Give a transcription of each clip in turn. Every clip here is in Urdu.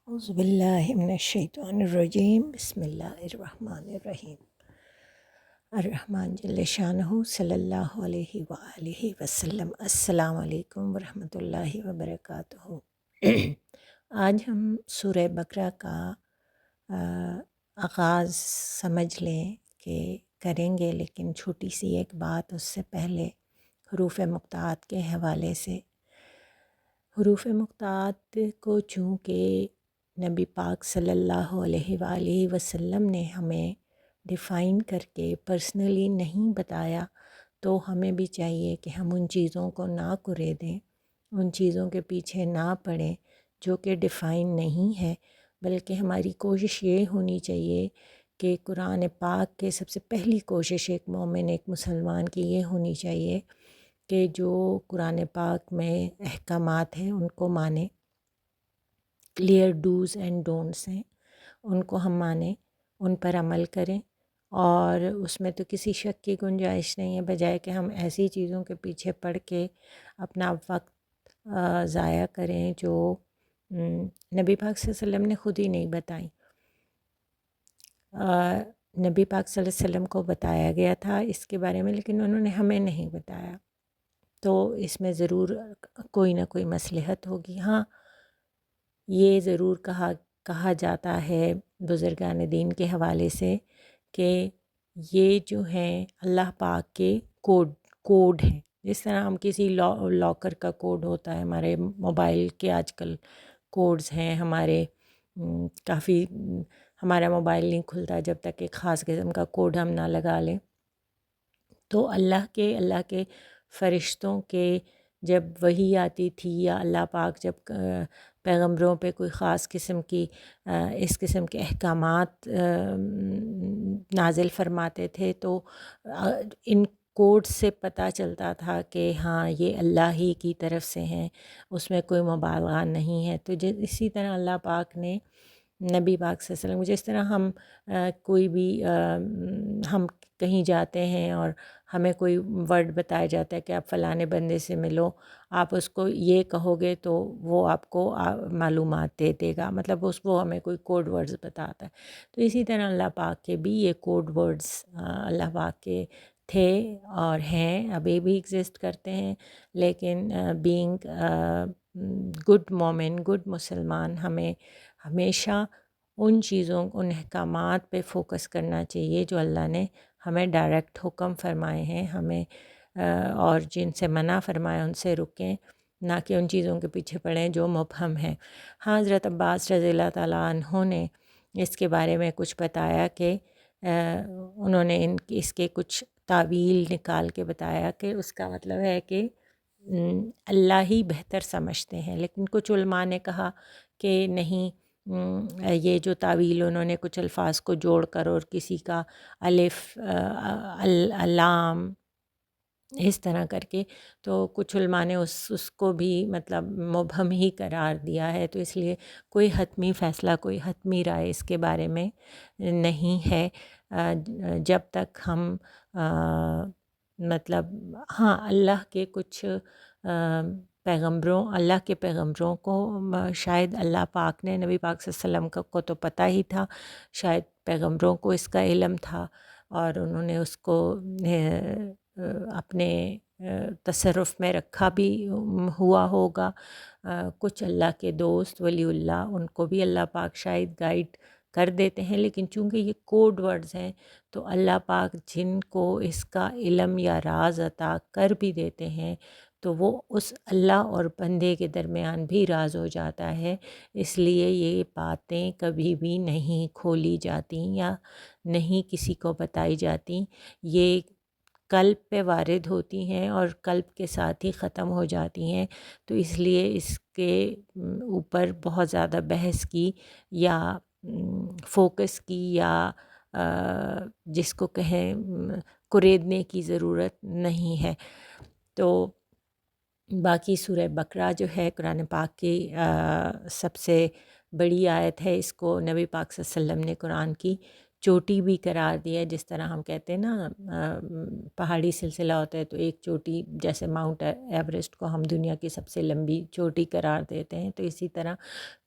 اعوذ باللہ من الشیطان الرجیم بسم اللہ الرحمن الرحیم الرحمن جل شانہ صلی اللہ علیہ وآلہ وسلم۔ السلام علیکم ورحمۃ اللہ وبرکاتہ۔ آج ہم سورہ بقرہ کا آغاز سمجھ لیں کہ کریں گے، لیکن چھوٹی سی ایک بات اس سے پہلے حروف مقطعات کے حوالے سے۔ حروف مقطعات کو چونکہ نبی پاک صلی اللہ علیہ وآلہ وسلم نے ہمیں ڈیفائن کر کے پرسنلی نہیں بتایا، تو ہمیں بھی چاہیے کہ ہم ان چیزوں کو نہ کرے دیں، ان چیزوں کے پیچھے نہ پڑیں جو کہ ڈیفائن نہیں ہے، بلکہ ہماری کوشش یہ ہونی چاہیے کہ قرآن پاک کے سب سے پہلی کوشش ایک مومن، ایک مسلمان کی یہ ہونی چاہیے کہ جو قرآن پاک میں احکامات ہیں ان کو مانیں، کلیئر ڈوز اینڈ ڈونٹس ہیں، ان کو ہم مانیں، ان پر عمل کریں، اور اس میں تو کسی شک کی گنجائش نہیں ہے، بجائے کہ ہم ایسی چیزوں کے پیچھے پڑ کے اپنا وقت ضائع کریں جو نبی پاک صلی اللہ علیہ وسلم نے خود ہی نہیں بتائیں۔ نبی پاک صلی اللہ علیہ وسلم کو بتایا گیا تھا اس کے بارے میں، لیکن انہوں نے ہمیں نہیں بتایا، تو اس میں ضرور کوئی نہ کوئی مصلحت ہوگی۔ ہاں، یہ ضرور کہا جاتا ہے بزرگان دین کے حوالے سے کہ یہ جو ہیں اللہ پاک کے کوڈ ہیں، جس طرح ہم کسی لاکر کا کوڈ ہوتا ہے، ہمارے موبائل کے آج کل کوڈز ہیں، ہمارے کافی ہمارا موبائل نہیں کھلتا جب تک ایک خاص قسم کا کوڈ ہم نہ لگا لیں۔ تو اللہ کے فرشتوں کے جب وحی آتی تھی، یا اللہ پاک جب پیغمبروں پہ کوئی خاص قسم کی اس قسم کے احکامات نازل فرماتے تھے، تو ان کوڈ سے پتہ چلتا تھا کہ ہاں یہ اللہ ہی کی طرف سے ہیں، اس میں کوئی مبالغہ نہیں ہے۔ تو اسی طرح اللہ پاک نے نبی پاک صلی اللہ علیہ وسلم، جس طرح ہم کوئی بھی ہم کہیں جاتے ہیں اور ہمیں کوئی ورڈ بتایا جاتا ہے کہ آپ فلانے بندے سے ملو، آپ اس کو یہ کہو گے تو وہ آپ کو معلومات دے گا، مطلب وہ ہمیں کوئی کوڈ ورڈز بتاتا ہے۔ تو اسی طرح اللہ پاک کے بھی یہ کوڈ ورڈز اللہ پاک کے تھے اور ہیں، ابھی بھی ایگزسٹ کرتے ہیں، لیکن بینگ گڈ مومن، گڈ مسلمان، ہمیں ہمیشہ ان چیزوں، ان احکامات پہ فوکس کرنا چاہیے جو اللہ نے ہمیں ڈائریکٹ حکم فرمائے ہیں، ہمیں اور جن سے منع فرمایا ان سے رکیں، نہ کہ ان چیزوں کے پیچھے پڑیں جو مبہم ہیں۔ ہاں، حضرت عباس رضی اللہ تعالیٰ عنہ نے اس کے بارے میں کچھ بتایا کہ انہوں نے اس کے کچھ تعویل نکال کے بتایا کہ اس کا مطلب ہے کہ اللہ ہی بہتر سمجھتے ہیں، لیکن کچھ علماء نے کہا کہ نہیں، یہ جو تعویل انہوں نے کچھ الفاظ کو جوڑ کر اور کسی کا الف لام اس طرح کر کے، تو کچھ علماء نے اس کو بھی مطلب مبہم ہی قرار دیا ہے، تو اس لیے کوئی حتمی فیصلہ، کوئی حتمی رائے اس کے بارے میں نہیں ہے، جب تک ہم مطلب ہاں اللہ کے کچھ اللہ کے پیغمبروں کو شاید اللہ پاک نے، نبی پاک صلی اللہ علیہ وسلم کو تو پتہ ہی تھا، شاید پیغمبروں کو اس کا علم تھا اور انہوں نے اس کو اپنے تصرف میں رکھا بھی ہوا ہوگا۔ کچھ اللہ کے دوست ولی اللہ، ان کو بھی اللہ پاک شاید گائیڈ کر دیتے ہیں، لیکن چونکہ یہ کوڈ ورڈز ہیں تو اللہ پاک جن کو اس کا علم یا راز عطا کر بھی دیتے ہیں تو وہ اس اللہ اور بندے کے درمیان بھی راز ہو جاتا ہے، اس لیے یہ باتیں کبھی بھی نہیں کھولی جاتی یا نہیں کسی کو بتائی جاتی، یہ قلب پہ وارد ہوتی ہیں اور قلب کے ساتھ ہی ختم ہو جاتی ہیں، تو اس لیے اس کے اوپر بہت زیادہ بحث کی یا فوکس کی یا جس کو کہیں کریدنے کی ضرورت نہیں ہے۔ تو باقی سورہ بقرہ جو ہے قرآن پاک کی سب سے بڑی آیت ہے، اس کو نبی پاک صلی اللہ علیہ وسلم نے قرآن کی چوٹی بھی قرار دیا ہے، جس طرح ہم کہتے ہیں نا پہاڑی سلسلہ ہوتا ہے تو ایک چوٹی، جیسے ماؤنٹ ایوریسٹ کو ہم دنیا کی سب سے لمبی چوٹی قرار دیتے ہیں، تو اسی طرح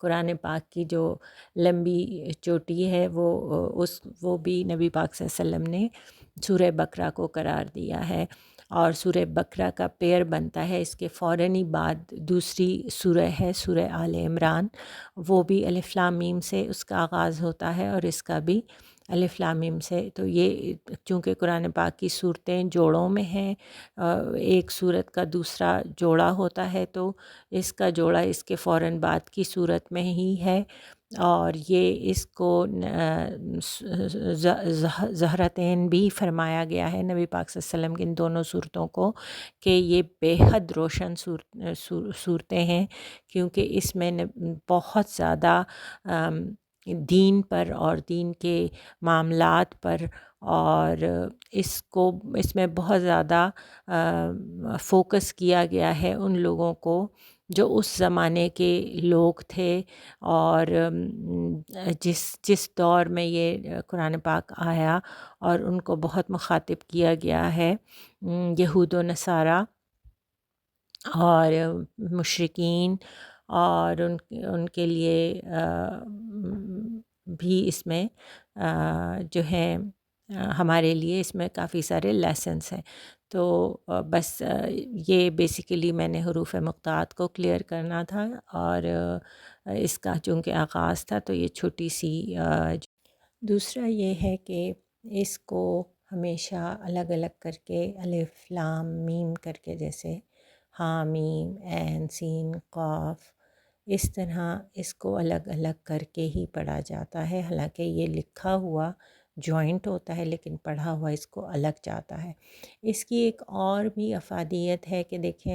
قرآن پاک کی جو لمبی چوٹی ہے وہ بھی نبی پاک صلی اللہ علیہ وسلم نے سورہ بقرہ کو قرار دیا ہے، اور سورہ بقرہ کا پیر بنتا ہے اس کے فوراً ہی بعد دوسری سورہ ہے سورہ آل عمران، وہ بھی الف لام میم سے اس کا آغاز ہوتا ہے اور اس کا بھی الف لام میم سے۔ تو یہ چونکہ قرآن پاک کی صورتیں جوڑوں میں ہیں، ایک صورت کا دوسرا جوڑا ہوتا ہے، تو اس کا جوڑا اس کے فوراً بعد کی صورت میں ہی ہے، اور یہ اس کو زہرتین بھی فرمایا گیا ہے نبی پاک صلی اللہ علیہ وسلم کی ان دونوں صورتوں کو، کہ یہ بے حد روشن صورتیں ہیں، کیونکہ اس میں بہت زیادہ دین پر اور دین کے معاملات پر، اور اس میں بہت زیادہ فوکس کیا گیا ہے ان لوگوں کو جو اس زمانے کے لوگ تھے، اور جس دور میں یہ قرآن پاک آیا، اور ان کو بہت مخاطب کیا گیا ہے، یہود و نصارہ اور مشرکین، اور ان کے لیے بھی اس میں جو ہے ہمارے لیے اس میں کافی سارے لیسنس ہیں۔ تو بس یہ بیسیکلی میں نے حروف مقطعات کو کلیئر کرنا تھا، اور اس کا چونکہ آغاز تھا تو یہ چھوٹی سی دوسرا یہ ہے کہ اس کو ہمیشہ الگ الگ کر کے الف لام میم کر کے، جیسے ہاں میم عین سین قاف، اس طرح اس کو الگ الگ کر کے ہی پڑھا جاتا ہے، حالانکہ یہ لکھا ہوا جوائنٹ ہوتا ہے لیکن پڑھا ہوا اس کو الگ جاتا ہے۔ اس کی ایک اور بھی افادیت ہے کہ دیکھیں،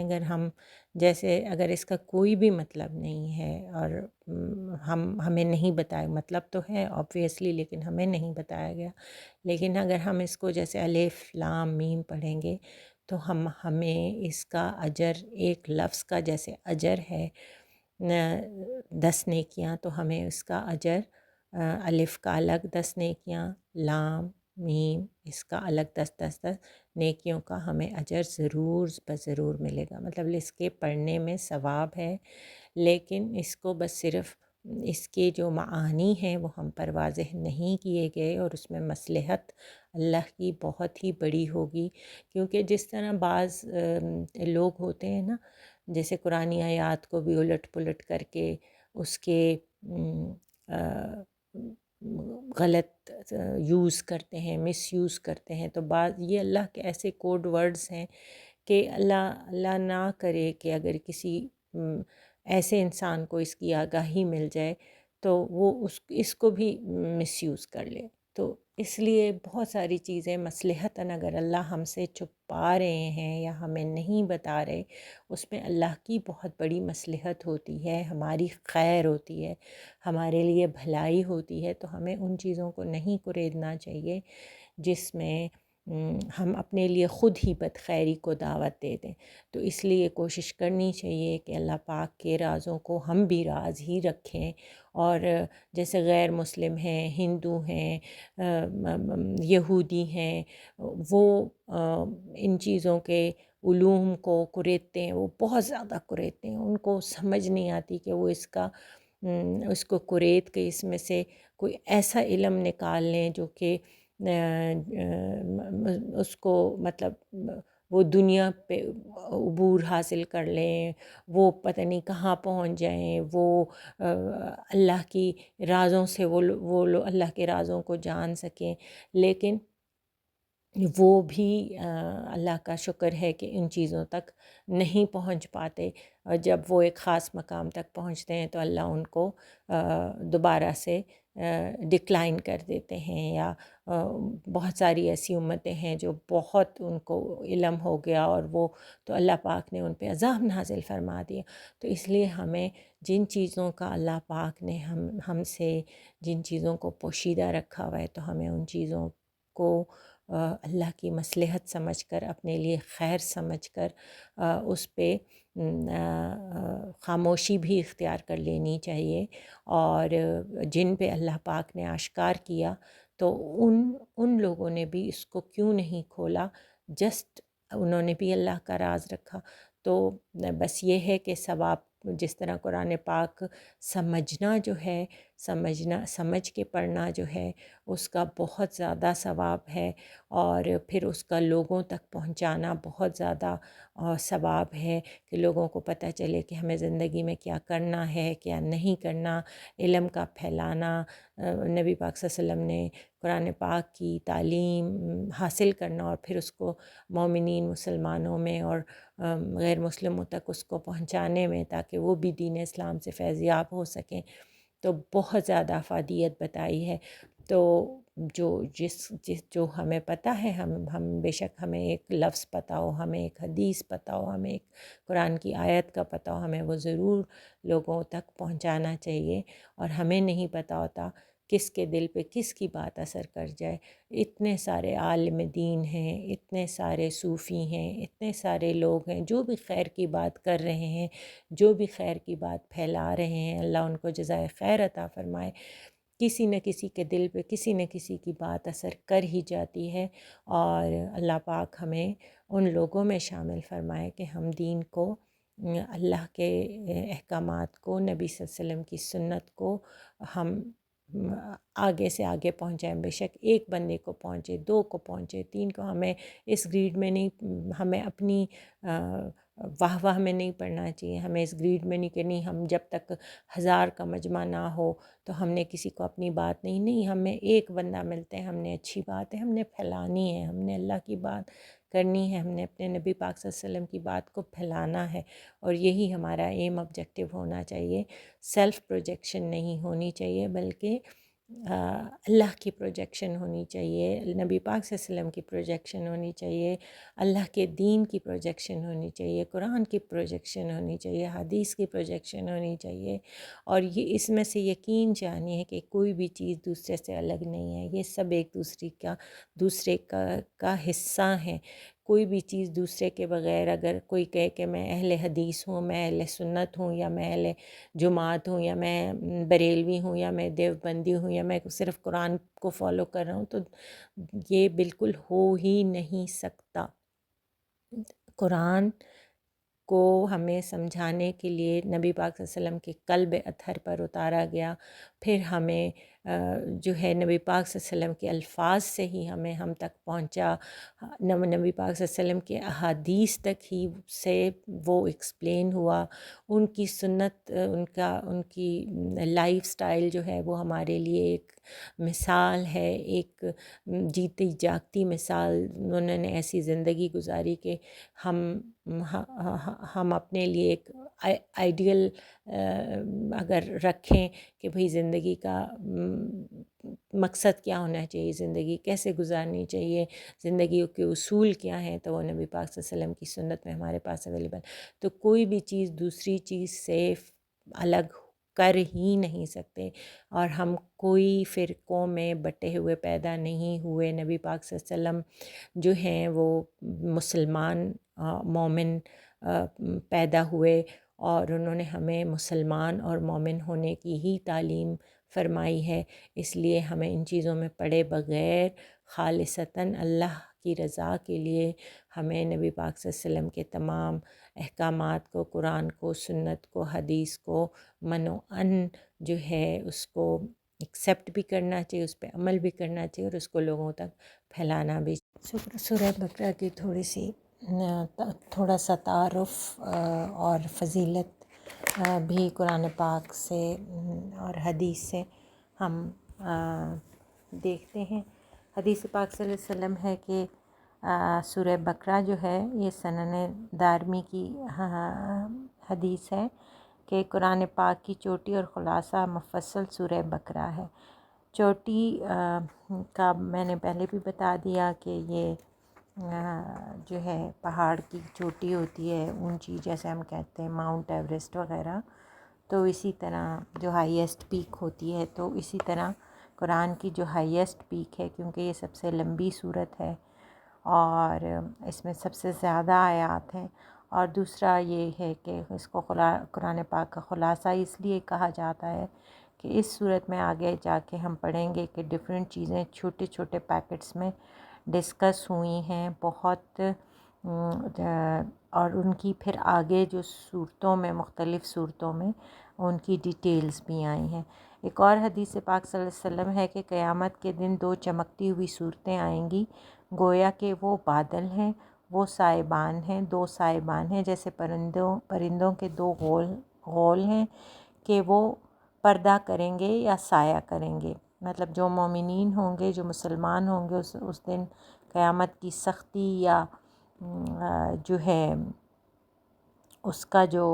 اگر اس کا کوئی بھی مطلب نہیں ہے، اور ہمیں نہیں بتایا، مطلب تو ہے آبویسلی لیکن ہمیں نہیں بتایا گیا، لیکن اگر ہم اس کو جیسے الف لام میم پڑھیں گے تو ہمیں اس کا اجر، ایک لفظ کا جیسے اجر ہے 10 نیکیاں، تو ہمیں اس کا اجر الف کا الگ 10 نیکیاں، لام میم اس کا الگ 10 نیکیوں کا ہمیں اجر ضرور بضرور ملے گا۔ مطلب اس کے پڑھنے میں ثواب ہے، لیکن اس کو بس صرف اس کے جو معانی ہیں وہ ہم پر واضح نہیں کیے گئے، اور اس میں مصلحت اللہ کی بہت ہی بڑی ہوگی، کیونکہ جس طرح بعض لوگ ہوتے ہیں نا، جیسے قرآنی آیات کو بھی الٹ پلٹ کر کے اس کے غلط یوز کرتے ہیں، مس یوز کرتے ہیں، تو بعض یہ اللہ کے ایسے کوڈ ورڈز ہیں کہ اللہ نہ کرے کہ اگر کسی ایسے انسان کو اس کی آگاہی مل جائے تو وہ اس کو بھی مس یوز کر لے۔ تو اس لیے بہت ساری چیزیں مصلحتاً اگر اللہ ہم سے چھپا رہے ہیں یا ہمیں نہیں بتا رہے، اس میں اللہ کی بہت بڑی مصلحت ہوتی ہے، ہماری خیر ہوتی ہے، ہمارے لیے بھلائی ہوتی ہے، تو ہمیں ان چیزوں کو نہیں کریدنا چاہیے جس میں ہم اپنے لیے خود ہی بدخیری کو دعوت دے دیں۔ تو اس لیے کوشش کرنی چاہیے کہ اللہ پاک کے رازوں کو ہم بھی راز ہی رکھیں، اور جیسے غیر مسلم ہیں، ہندو ہیں، یہودی ہیں، وہ ان چیزوں کے علوم کو کریدتے ہیں، وہ بہت زیادہ کریدتے ہیں، ان کو سمجھ نہیں آتی کہ وہ اس کو کرید کے اس میں سے کوئی ایسا علم نکال لیں جو کہ اس کو مطلب وہ دنیا پہ عبور حاصل کر لیں، وہ پتہ نہیں کہاں پہنچ جائیں، وہ اللہ کی رازوں سے وہ اللہ کے رازوں کو جان سکیں، لیکن وہ بھی اللہ کا شکر ہے کہ ان چیزوں تک نہیں پہنچ پاتے، اور جب وہ ایک خاص مقام تک پہنچتے ہیں تو اللہ ان کو دوبارہ سے ڈکلائن کر دیتے ہیں، یا بہت ساری ایسی امتیں ہیں جو بہت ان کو علم ہو گیا اور وہ تو اللہ پاک نے ان پہ عذاب نازل فرما دیا۔ تو اس لیے ہمیں جن چیزوں کا اللہ پاک نے ہم سے جن چیزوں کو پوشیدہ رکھا ہوا ہے، تو ہمیں ان چیزوں کو اللہ کی مصلحت سمجھ کر، اپنے لیے خیر سمجھ کر اس پہ خاموشی بھی اختیار کر لینی چاہیے، اور جن پہ اللہ پاک نے آشکار کیا تو ان لوگوں نے بھی اس کو کیوں نہیں کھولا، جسٹ انہوں نے بھی اللہ کا راز رکھا۔ تو بس یہ ہے کہ ثواب جس طرح قرآن پاک سمجھنا جو ہے، سمجھ کے پڑھنا جو ہے، اس کا بہت زیادہ ثواب ہے، اور پھر اس کا لوگوں تک پہنچانا بہت زیادہ ثواب ہے، کہ لوگوں کو پتہ چلے کہ ہمیں زندگی میں کیا کرنا ہے، کیا نہیں کرنا، علم کا پھیلانا۔ نبی پاک صلی اللہ علیہ وسلم نے قرآن پاک کی تعلیم حاصل کرنا اور پھر اس کو مومنین مسلمانوں میں اور غیر مسلموں تک اس کو پہنچانے میں، تاکہ وہ بھی دین اسلام سے فیضیاب ہو سکیں، تو بہت زیادہ افادیت بتائی ہے۔ تو جو ہمیں پتہ ہے، ہم بے شک ہمیں ایک لفظ پتہ ہو، ہمیں ایک حدیث پتہ ہو، ہمیں ایک قرآن کی آیت کا پتہ ہو، ہمیں وہ ضرور لوگوں تک پہنچانا چاہیے۔ اور ہمیں نہیں پتہ ہوتا کس کے دل پہ کس کی بات اثر کر جائے۔ اتنے سارے عالم دین ہیں، اتنے سارے صوفی ہیں، اتنے سارے لوگ ہیں جو بھی خیر کی بات کر رہے ہیں، جو بھی خیر کی بات پھیلا رہے ہیں، اللہ ان کو جزائے خیر عطا فرمائے۔ کسی نہ کسی کے دل پہ کسی نہ کسی کی بات اثر کر ہی جاتی ہے، اور اللہ پاک ہمیں ان لوگوں میں شامل فرمائے کہ ہم دین کو، اللہ کے احکامات کو، نبی صلی اللہ علیہ وسلم کی سنت کو ہم آگے سے آگے پہنچائیں۔ بے شک ایک بندے کو پہنچے، دو کو پہنچے، تین کو، ہمیں اس گریڈ میں نہیں، ہمیں اپنی واہ واہ میں نہیں پڑھنا چاہیے، ہمیں اس گریڈ میں نہیں کہ نہیں ہم جب تک 1000 کا مجمع نہ ہو تو ہم نے کسی کو اپنی بات نہیں، ہمیں ایک بندہ ملتے ہیں، ہم نے اچھی بات ہے، ہم نے پھیلانی ہے، ہم نے اللہ کی بات کرنی ہے، ہم نے اپنے نبی پاک صلی اللہ علیہ وسلم کی بات کو پھیلانا ہے، اور یہی ہمارا ایم آبجیکٹیو ہونا چاہیے۔ سیلف پروجیکشن نہیں ہونی چاہیے، بلکہ اللہ کی پروجیکشن ہونی چاہیے، نبی پاک صلی اللہ علیہ وسلم کی پروجیکشن ہونی چاہیے، اللہ کے دین کی پروجیکشن ہونی چاہیے، قرآن کی پروجیکشن ہونی چاہیے، حدیث کی پروجیکشن ہونی چاہیے، اور یہ اس میں سے یقین جانیے کہ کوئی بھی چیز دوسرے سے الگ نہیں ہے، یہ سب ایک دوسرے کا حصہ ہیں۔ کوئی بھی چیز دوسرے کے بغیر، اگر کوئی کہے کہ میں اہل حدیث ہوں، میں اہل سنت ہوں، یا میں اہل جماعت ہوں، یا میں بریلوی ہوں، یا میں دیوبندی ہوں، یا میں صرف قرآن کو فالو کر رہا ہوں، تو یہ بالکل ہو ہی نہیں سکتا۔ قرآن کو ہمیں سمجھانے کے لیے نبی پاک صلی اللہ علیہ وسلم کے قلب اطہر پر اتارا گیا، پھر ہمیں جو ہے نبی پاک صلی اللہ علیہ وسلم کے الفاظ سے ہی ہم تک پہنچا، نبی پاک صلی اللہ علیہ وسلم کے احادیث تک ہی سے وہ ایکسپلین ہوا، ان کی سنت، ان کی لائف سٹائل جو ہے وہ ہمارے لیے ایک مثال ہے، ایک جیتی جاگتی مثال۔ انہوں نے ایسی زندگی گزاری کہ ہم اپنے لیے ایک آئیڈیل اگر رکھیں کہ بھئی زندگی کا مقصد کیا ہونا چاہیے، زندگی کیسے گزارنی چاہیے، زندگی کے اصول کیا ہیں، تو وہ نبی پاک صلی اللہ علیہ وسلم کی سنت میں ہمارے پاس اویلیبل۔ تو کوئی بھی چیز دوسری چیز سے الگ کر ہی نہیں سکتے، اور ہم کوئی فرقوں میں بٹے ہوئے پیدا نہیں ہوئے۔ نبی پاک صلی اللہ علیہ وسلم جو ہیں وہ مسلمان مومن پیدا ہوئے، اور انہوں نے ہمیں مسلمان اور مومن ہونے کی ہی تعلیم فرمائی ہے۔ اس لیے ہمیں ان چیزوں میں پڑے بغیر خالصتاً اللہ کی رضا کے لیے ہمیں نبی پاک صلی اللہ علیہ وسلم کے تمام احکامات کو، قرآن کو، سنت کو، حدیث کو منوعاً جو ہے اس کو ایکسیپٹ بھی کرنا چاہیے، اس پہ عمل بھی کرنا چاہیے، اور اس کو لوگوں تک پھیلانا بھی۔ سورہ بقرہ کی تھوڑا سا تعارف اور فضیلت بھی قرآن پاک سے اور حدیث سے ہم دیکھتے ہیں۔ حدیث پاک صلی اللہ علیہ وسلم ہے کہ سورہ بقرہ جو ہے یہ سنن دارمی کی حدیث ہے کہ قرآن پاک کی چوٹی اور خلاصہ مفصل سورہ بقرہ ہے۔ چوٹی کا میں نے پہلے بھی بتا دیا کہ یہ جو ہے پہاڑ کی چوٹی ہوتی ہے اونچی، جیسے ہم کہتے ہیں ماؤنٹ ایوریسٹ وغیرہ، تو اسی طرح جو ہائیسٹ پیک ہوتی ہے، تو اسی طرح قرآن کی جو ہائیسٹ پیک ہے، کیونکہ یہ سب سے لمبی صورت ہے اور اس میں سب سے زیادہ آیات ہیں، اور دوسرا یہ ہے کہ اس کو قرآن پاک کا خلاصہ اس لیے کہا جاتا ہے کہ کہ اس صورت میں آگے جا کے ہم پڑھیں گے کہ ڈفرینٹ چیزیں چھوٹے چھوٹے پیکٹس میں ڈسکس ہوئی ہیں بہت، اور ان کی پھر آگے جو صورتوں میں، مختلف صورتوں میں ان کی ڈیٹیلز بھی آئی ہیں۔ ایک اور حدیث پاک صلی اللہ علیہ وسلم ہے کہ قیامت کے دن 2 چمکتی ہوئی صورتیں آئیں گی، گویا کہ وہ بادل ہیں، وہ سائبان ہیں، 2 سائبان ہیں، جیسے پرندوں کے 2 غول ہیں کہ وہ پردہ کریں گے یا سایہ کریں گے۔ مطلب جو مومنین ہوں گے، جو مسلمان ہوں گے، اس دن قیامت کی سختی یا جو ہے اس کا جو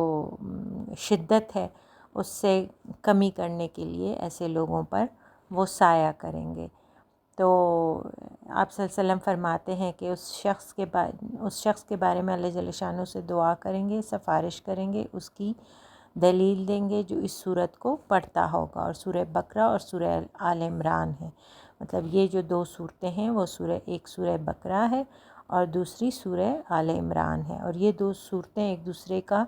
شدت ہے اس سے کمی کرنے کے لیے ایسے لوگوں پر وہ سایہ کریں گے۔ تو آپ صلی اللہ علیہ وسلم فرماتے ہیں کہ اس شخص کے بارے میں اللہ جل شانہ سے دعا کریں گے، سفارش کریں گے، اس کی دلیل دیں گے جو اس صورت کو پڑھتا ہوگا، اور سورہ بقرہ اور سورہ آل عمران ہے۔ مطلب یہ جو 2 صورتیں ہیں وہ ایک سورہ بقرہ ہے اور دوسری سورہ آل عمران ہے، اور یہ 2 صورتیں ایک دوسرے کا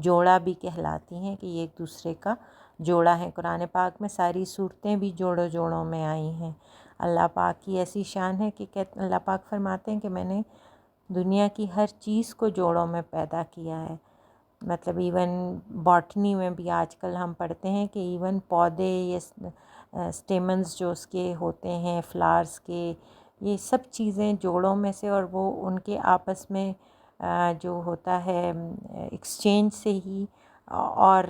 جوڑا بھی کہلاتی ہیں کہ یہ ایک دوسرے کا جوڑا ہے۔ قرآن پاک میں ساری صورتیں بھی جوڑوں میں آئی ہیں۔ اللہ پاک کی ایسی شان ہے کہ اللہ پاک فرماتے ہیں کہ میں نے دنیا کی ہر چیز کو جوڑوں میں پیدا کیا ہے۔ مطلب ایون باٹنی میں بھی آج کل ہم پڑھتے ہیں کہ ایون پودے یا سٹیمنز جو اس کے ہوتے ہیں، فلاورز کے، یہ سب چیزیں جوڑوں میں سے، اور وہ ان کے آپس میں جو ہوتا ہے ایکسچینج سے ہی اور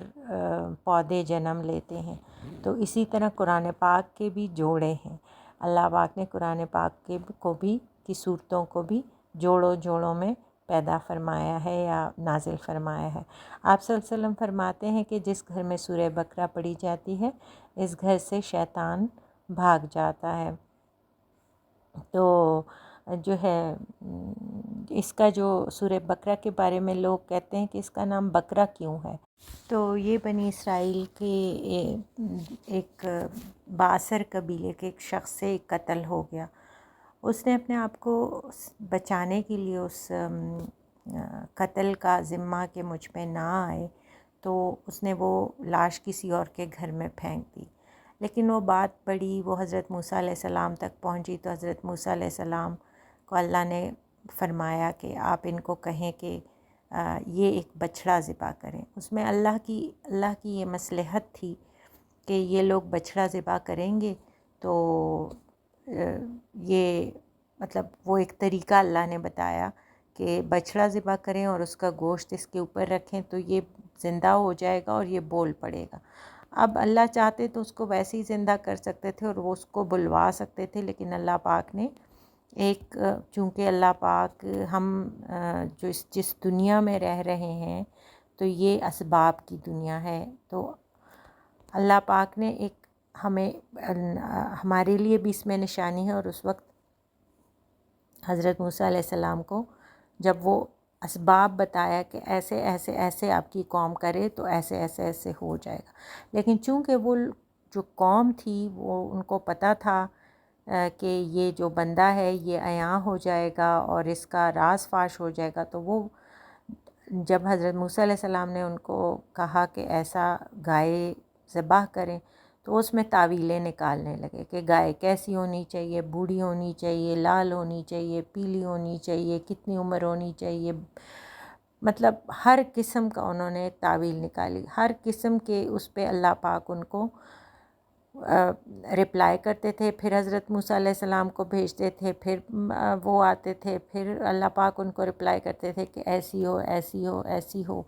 پودے جنم لیتے ہیں۔ تو اسی طرح قرآن پاک کے بھی جوڑے ہیں۔ اللہ پاک نے قرآن پاک کو بھی کی صورتوں کو بھی جوڑوں میں پیدا فرمایا ہے یا نازل فرمایا ہے۔ آپ صلی اللہ علیہ وسلم فرماتے ہیں کہ جس گھر میں سورہ بقرہ پڑھی جاتی ہے اس گھر سے شیطان بھاگ جاتا ہے۔ تو جو ہے اس کا جو سورہ بقرہ کے بارے میں لوگ کہتے ہیں کہ اس کا نام بقرہ کیوں ہے، تو یہ بنی اسرائیل کے ایک بااثر قبیلے کے ایک شخص سے ایک قتل ہو گیا۔ اس نے اپنے آپ کو بچانے کے لیے اس قتل کا ذمہ کہ مجھ پہ نہ آئے، تو اس نے وہ لاش کسی اور کے گھر میں پھینک دی۔ لیکن وہ بات بڑی، وہ حضرت موسیٰ علیہ السلام تک پہنچی، تو حضرت موسیٰ علیہ السلام کو اللہ نے فرمایا کہ آپ ان کو کہیں کہ یہ ایک بچھڑا ذبح کریں۔ اس میں اللہ کی یہ مصلحت تھی کہ یہ لوگ بچھڑا ذبح کریں گے تو یہ مطلب وہ ایک طریقہ اللہ نے بتایا کہ بچھڑا ذبح کریں اور اس کا گوشت اس کے اوپر رکھیں تو یہ زندہ ہو جائے گا اور یہ بول پڑے گا۔ اب اللہ چاہتے تو اس کو ویسے ہی زندہ کر سکتے تھے اور وہ اس کو بلوا سکتے تھے، لیکن اللہ پاک نے چونکہ اللہ پاک ہم جس دنیا میں رہ رہے ہیں تو یہ اسباب کی دنیا ہے، تو اللہ پاک نے ایک ہمارے لیے بھی اس میں نشانی ہے۔ اور اس وقت حضرت موسیٰ علیہ السلام کو جب وہ اسباب بتایا کہ ایسے ایسے ایسے آپ کی قوم کرے تو ایسے ایسے ایسے ہو جائے گا، لیکن چونکہ وہ جو قوم تھی وہ ان کو پتہ تھا کہ یہ جو بندہ ہے یہ عیاں ہو جائے گا اور اس کا راز فاش ہو جائے گا، تو وہ جب حضرت موسیٰ علیہ السلام نے ان کو کہا کہ ایسا گائے ذبح کریں تو اس میں تعویلیں نکالنے لگے کہ گائے کیسی ہونی چاہیے، بوڑھی ہونی چاہیے، لال ہونی چاہیے، پیلی ہونی چاہیے، کتنی عمر ہونی چاہیے، مطلب ہر قسم کا انہوں نے تعویل نکالی، ہر قسم کے اس پہ اللہ پاک ان کو رپلائی کرتے تھے، پھر حضرت موسیٰ علیہ السلام کو بھیجتے تھے، پھر وہ آتے تھے، پھر اللہ پاک ان کو رپلائی کرتے تھے کہ ایسی ہو ایسی ہو ایسی ہو۔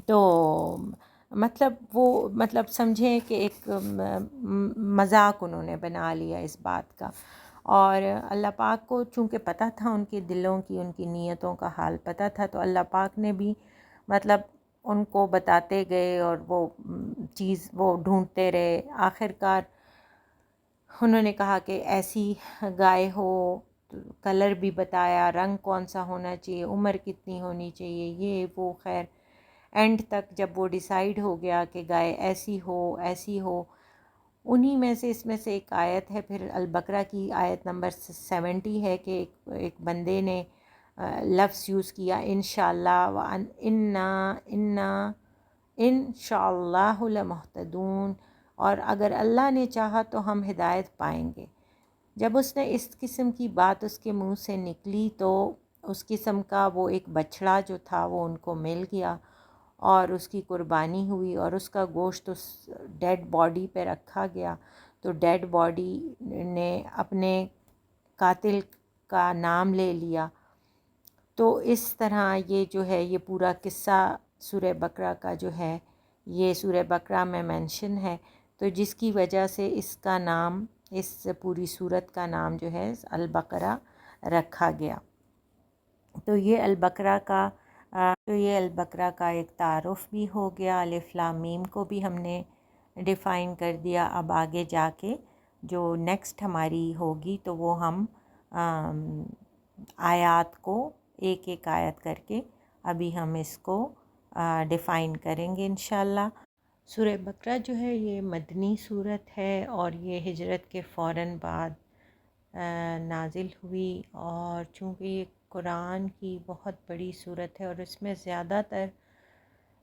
تو مطلب سمجھیں کہ ایک مذاق انہوں نے بنا لیا اس بات کا، اور اللہ پاک کو چونکہ پتہ تھا ان کے دلوں کی، ان کی نیتوں کا حال پتہ تھا، تو اللہ پاک نے بھی مطلب ان کو بتاتے گئے اور وہ چیز وہ ڈھونڈتے رہے۔ آخر کار انہوں نے کہا کہ ایسی گائے ہو، کلر بھی بتایا، رنگ کون سا ہونا چاہیے، عمر کتنی ہونی چاہیے، یہ وہ، خیر اینڈ تک جب وہ ڈیسائیڈ ہو گیا کہ گائے ایسی ہو، انہی میں سے اس میں سے ایک آیت ہے پھر البقرہ کی آیت نمبر 70 ہے کہ ایک بندے نے لفظ یوز کیا انشاءاللہ انا انشاءاللہ لمہتدون، اور اگر اللہ نے چاہا تو ہم ہدایت پائیں گے۔ جب اس نے اس قسم کی بات اس کے منہ سے نکلی تو اس قسم کا وہ ایک بچڑا جو تھا وہ ان کو مل گیا اور اس کی قربانی ہوئی، اور اس کا گوشت اس ڈیڈ باڈی پہ رکھا گیا، تو ڈیڈ باڈی نے اپنے قاتل کا نام لے لیا۔ تو اس طرح یہ جو ہے یہ پورا قصہ سورہ بقرہ کا جو ہے یہ سورہ بقرہ میں مینشن ہے، تو جس کی وجہ سے اس کا نام، اس پوری سورت کا نام جو ہے البقرہ رکھا گیا۔ تو یہ البقرہ کا ایک تعارف بھی ہو گیا۔ الف لام میم کو بھی ہم نے ڈیفائن کر دیا۔ اب آگے جا کے جو نیکسٹ ہماری ہوگی تو وہ ہم آیات کو ایک ایک آیت کر کے ابھی ہم اس کو ڈیفائن کریں گے انشاءاللہ۔ سورہ بقرہ جو ہے یہ مدنی صورت ہے اور یہ ہجرت کے فوراً بعد نازل ہوئی، اور چونکہ یہ قرآن کی بہت بڑی صورت ہے اور اس میں زیادہ تر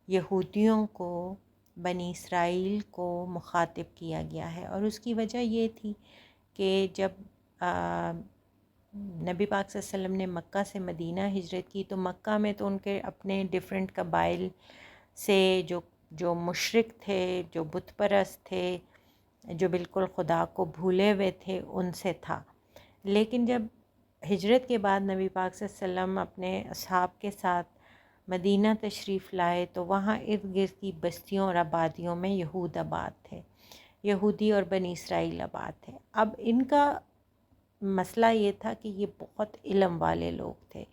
یہودیوں کو، بنی اسرائیل کو مخاطب کیا گیا ہے، اور اس کی وجہ یہ تھی کہ جب نبی پاک صلی اللہ علیہ وسلم نے مکہ سے مدینہ ہجرت کی تو مکہ میں تو ان کے اپنے ڈیفرنٹ قبائل سے جو مشرک تھے، جو بت پرست تھے، جو بالکل خدا کو بھولے ہوئے تھے، ان سے تھا۔ لیکن جب ہجرت کے بعد نبی پاک صلی اللہ علیہ وسلم اپنے اصحاب کے ساتھ مدینہ تشریف لائے تو وہاں ارد گرد کی بستیوں اور آبادیوں میں یہود آباد تھے، یہودی اور بنی اسرائیل آباد تھے۔ اب ان کا مسئلہ یہ تھا کہ یہ بہت علم والے لوگ تھے،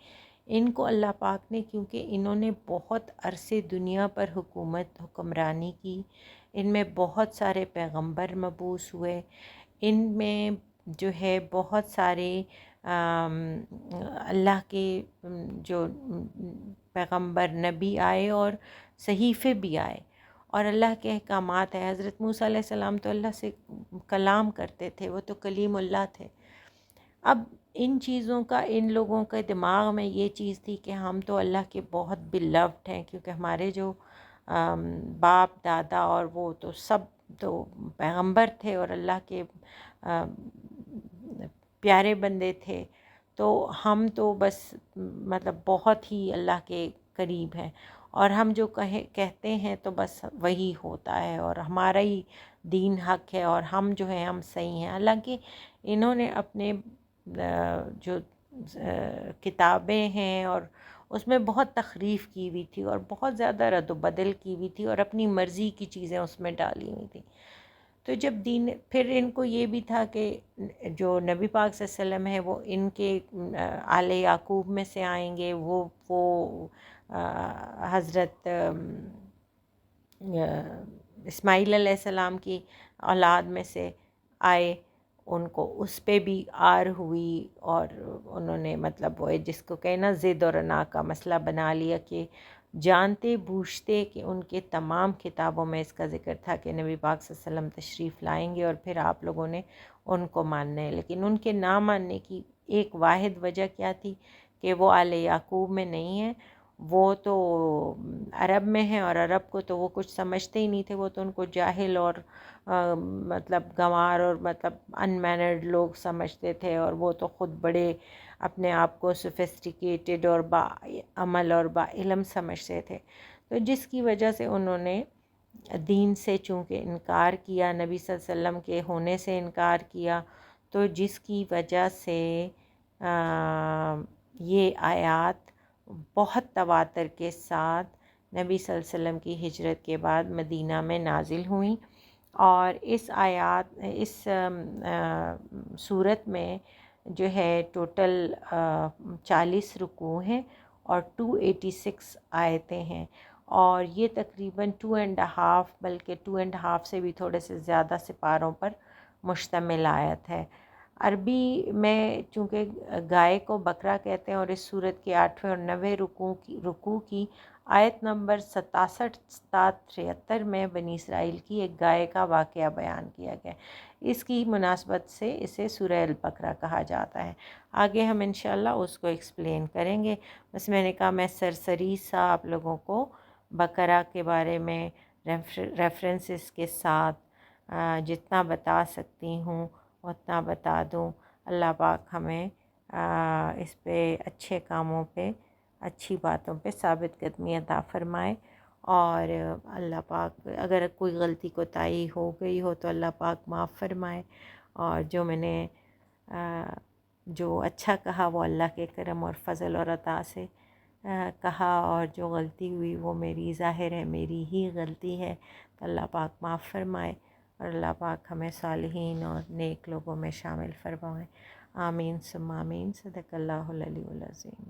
ان کو اللہ پاک نے، کیونکہ انہوں نے بہت عرصے دنیا پر حکمرانی کی، ان میں بہت سارے پیغمبر مبعوث ہوئے، ان میں جو ہے بہت سارے اللہ کے جو پیغمبر نبی آئے اور صحیفے بھی آئے اور اللہ کے احکامات ہیں۔ حضرت موسیٰ علیہ السلام تو اللہ سے کلام کرتے تھے، وہ تو کلیم اللہ تھے۔ اب ان چیزوں کا، ان لوگوں کے دماغ میں یہ چیز تھی کہ ہم تو اللہ کے بہت بیلوڈ ہیں، کیونکہ ہمارے جو باپ دادا اور وہ تو سب تو پیغمبر تھے اور اللہ کے پیارے بندے تھے، تو ہم تو بس مطلب بہت ہی اللہ کے قریب ہیں، اور ہم جو کہتے ہیں تو بس وہی ہوتا ہے اور ہمارا ہی دین حق ہے اور ہم جو ہیں ہم صحیح ہیں۔ حالانکہ انہوں نے اپنے جو کتابیں ہیں اور اس میں بہت تحریف کی ہوئی تھی اور بہت زیادہ رد و بدل کی ہوئی تھی اور اپنی مرضی کی چیزیں اس میں ڈالی ہوئی تھیں۔ تو جب دین، پھر ان کو یہ بھی تھا کہ جو نبی پاک صلی اللہ علیہ وسلم ہے وہ ان کے آل یعقوب میں سے آئیں گے، وہ حضرت اسماعیل علیہ السلام کی اولاد میں سے آئے، ان کو اس پہ بھی آر ہوئی اور انہوں نے مطلب وہ جس کو کہنا ضد اور انا کا مسئلہ بنا لیا کہ جانتے بوجھتے کہ ان کے تمام کتابوں میں اس کا ذکر تھا کہ نبی پاک صلی اللہ علیہ وسلم تشریف لائیں گے اور پھر آپ لوگوں نے ان کو ماننا ہے، لیکن ان کے نہ ماننے کی ایک واحد وجہ کیا تھی کہ وہ آل یعقوب میں نہیں ہیں، وہ تو عرب میں ہیں اور عرب کو تو وہ کچھ سمجھتے ہی نہیں تھے، وہ تو ان کو جاہل اور مطلب گنوار اور مطلب ان مینرڈ لوگ سمجھتے تھے، اور وہ تو خود بڑے اپنے آپ کو سوفسٹیکیٹڈ اور با عمل اور با علم سمجھتے تھے، تو جس کی وجہ سے انہوں نے دین سے چونکہ انکار کیا، نبی صلی اللہ علیہ وسلم کے ہونے سے انکار کیا، تو جس کی وجہ سے یہ آیات بہت تواتر کے ساتھ نبی صلی اللہ علیہ وسلم کی ہجرت کے بعد مدینہ میں نازل ہوئیں، اور اس صورت میں جو ہے ٹوٹل 40 رکوع ہیں اور 286 آیتیں ہیں، اور یہ تقریباً 2.5 بلکہ 2.5 سے بھی تھوڑے سے زیادہ سپاروں پر مشتمل آیت ہے۔ عربی میں چونکہ گائے کو بکرا کہتے ہیں، اور اس صورت کے 8ویں اور 9ویں رکوع کی آیت نمبر 67 73 میں بنی اسرائیل کی ایک گائے کا واقعہ بیان کیا گیا ہے، اس کی مناسبت سے اسے سورہ البقرہ کہا جاتا ہے۔ آگے ہم انشاءاللہ اس کو ایکسپلین کریں گے، بس میں نے کہا میں سرسری سا آپ لوگوں کو بقرہ کے بارے میں ریفرنسز کے ساتھ جتنا بتا سکتی ہوں اتنا بتا دوں۔ اللہ پاک ہمیں اس پہ اچھے کاموں پہ، اچھی باتوں پہ ثابت قدمی عطا فرمائے، اور اللہ پاک اگر کوئی غلطی کوتاہی ہو گئی ہو تو اللہ پاک معاف فرمائے، اور جو میں نے جو اچھا کہا وہ اللہ کے کرم اور فضل اور عطا سے کہا، اور جو غلطی ہوئی وہ میری ظاہر ہے، میری ہی غلطی ہے، تو اللہ پاک معاف فرمائے، اور اللہ پاک ہمیں صالحین اور نیک لوگوں میں شامل فرمائے۔ آمین ثم آمین۔ صدق اللہ العلی العظیم۔